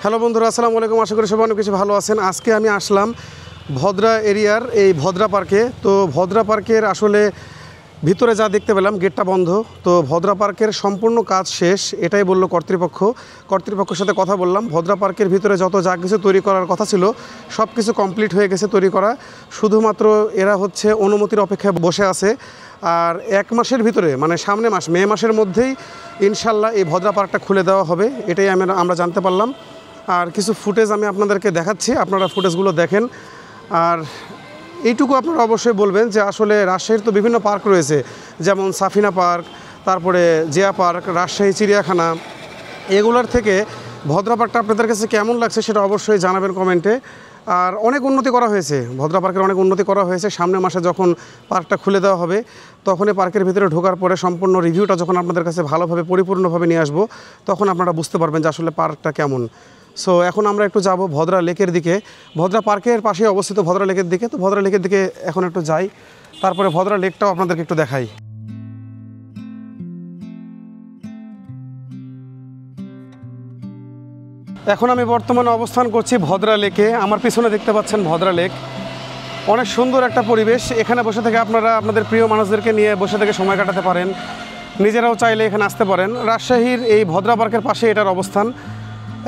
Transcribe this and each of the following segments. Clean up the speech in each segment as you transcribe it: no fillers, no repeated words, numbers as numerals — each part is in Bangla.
হ্যালো বন্ধুরা, আসসালামু আলাইকুম। আশা করি সবাই অনেক কিছু ভালো আছেন। আজকে আমি আসলাম ভদ্রা এরিয়ার এই ভদ্রা পার্কে। তো ভদ্রা পার্কের আসলে ভিতরে যা দেখতে পেলাম, গেটটা বন্ধ। তো ভদ্রা পার্কের সম্পূর্ণ কাজ শেষ, এটাই বলল কর্তৃপক্ষের সাথে কথা বললাম। ভদ্রা পার্কের ভিতরে যত যা কিছু তৈরি করার কথা ছিল সব কিছু কমপ্লিট হয়ে গেছে তৈরি করা। শুধুমাত্র এরা অনুমতির অপেক্ষায় বসে আছে। আর 1 মাসের ভিতরে, মানে সামনে মাস মে মাসের মধ্যেই ইনশাল্লাহ এই ভদ্রা পার্কটা খুলে দেওয়া হবে, এটাই আমরা জানতে পারলাম। আর কিছু ফুটেজ আমি আপনাদেরকে দেখাচ্ছি, আপনারা ফুটেজগুলো দেখেন। আর এইটুকু আপনারা অবশ্যই বলবেন যে আসলে রাজশাহীর তো বিভিন্ন পার্ক রয়েছে, যেমন সাফিনা পার্ক, তারপরে জিয়া পার্ক, রাজশাহী চিড়িয়াখানা, এগুলোর থেকে ভদ্রা পার্কটা আপনাদের কাছে কেমন লাগছে সেটা অবশ্যই জানাবেন কমেন্টে। আর অনেক উন্নতি করা হয়েছে, ভদ্রা পার্কের অনেক উন্নতি করা হয়েছে। সামনের মাসে যখন পার্কটা খুলে দেওয়া হবে তখনই পার্কের ভিতরে ঢোকার পরে সম্পূর্ণ রিভিউটা যখন আপনাদের কাছে ভালোভাবে পরিপূর্ণভাবে নিয়ে আসবো, তখন আপনারা বুঝতে পারবেন যে আসলে পার্কটা কেমন। সো এখন আমরা একটু যাব ভদ্রা লেকের দিকে। ভদ্রা পার্কের পাশে অবস্থিত ভদ্রা লেকের দিকে। তো ভদ্রা লেকের দিকে এখন একটু যাই, তারপরে ভদ্রা লেকটাও আপনাদেরকে একটু দেখাই। এখন আমি বর্তমানে অবস্থান করছি ভদ্রা লেকে। আমার পিছনে দেখতে পাচ্ছেন ভদ্রা লেক। অনেক সুন্দর একটা পরিবেশ। এখানে বসে থেকে আপনারা আপনাদের প্রিয় মানুষদেরকে নিয়ে বসে থেকে সময় কাটাতে পারেন, নিজেরাও চাইলে এখানে আসতে পারেন। রাজশাহীর এই ভদ্রা পার্কের পাশে এটার অবস্থান।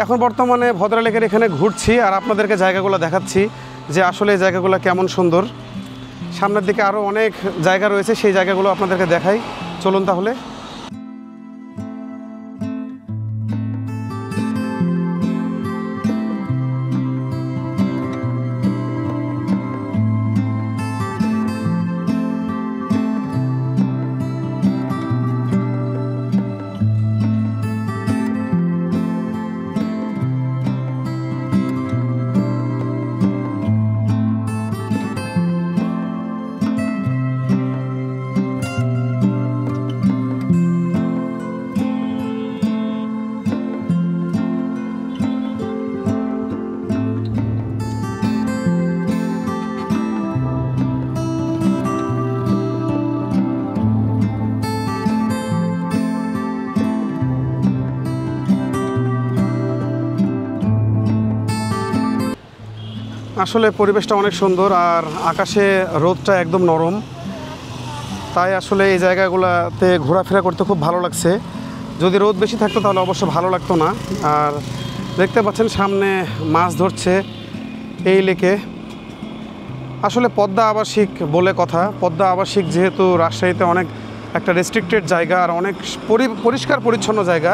এখন বর্তমানে ভদ্রা লেকের এখানে ঘুরছি আর আপনাদেরকে জায়গাগুলো দেখাচ্ছি যে আসলে এই জায়গাগুলো কেমন সুন্দর। সামনের দিকে আরও অনেক জায়গা রয়েছে, সেই জায়গাগুলো আপনাদেরকে দেখাই। চলুন তাহলে। আসলে পরিবেশটা অনেক সুন্দর আর আকাশে রোদটা একদম নরম, তাই আসলে এই জায়গাগুলোতে ঘোরাফেরা করতে খুব ভালো লাগছে। যদি রোদ বেশি থাকতো তাহলে অবশ্য ভালো লাগতো না। আর দেখতে পাচ্ছেন সামনে মাছ ধরছে এই লেকে। আসলে পদ্মা আবাসিক বলে কথা। পদ্মা আবাসিক যেহেতু রাজশাহীতে অনেক একটা রেস্ট্রিক্টেড জায়গা আর অনেক পরিষ্কার পরিচ্ছন্ন জায়গা,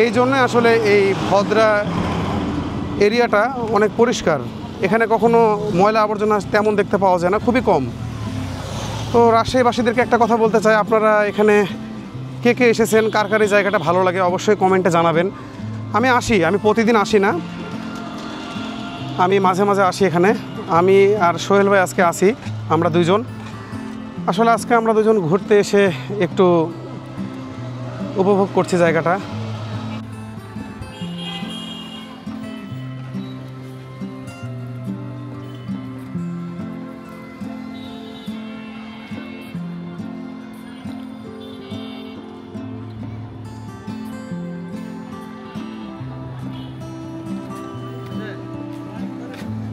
এই জন্যে আসলে এই ভদ্রা এরিয়াটা অনেক পরিষ্কার। এখানে কখনো ময়লা আবর্জনা তেমন দেখতে পাওয়া যায় না, খুবই কম। তো রাজশাহীবাসীদেরকে একটা কথা বলতে চাই, আপনারা এখানে কে কে এসেছেন, কার কার এই জায়গাটা ভালো লাগে অবশ্যই কমেন্টে জানাবেন। আমি প্রতিদিন আসি না, আমি মাঝে মাঝে আসি এখানে। আমি আর সোহেল ভাই আজকে আসি, আমরা দুইজন। আসলে আজকে আমরা দুজন ঘুরতে এসে একটু উপভোগ করছি জায়গাটা।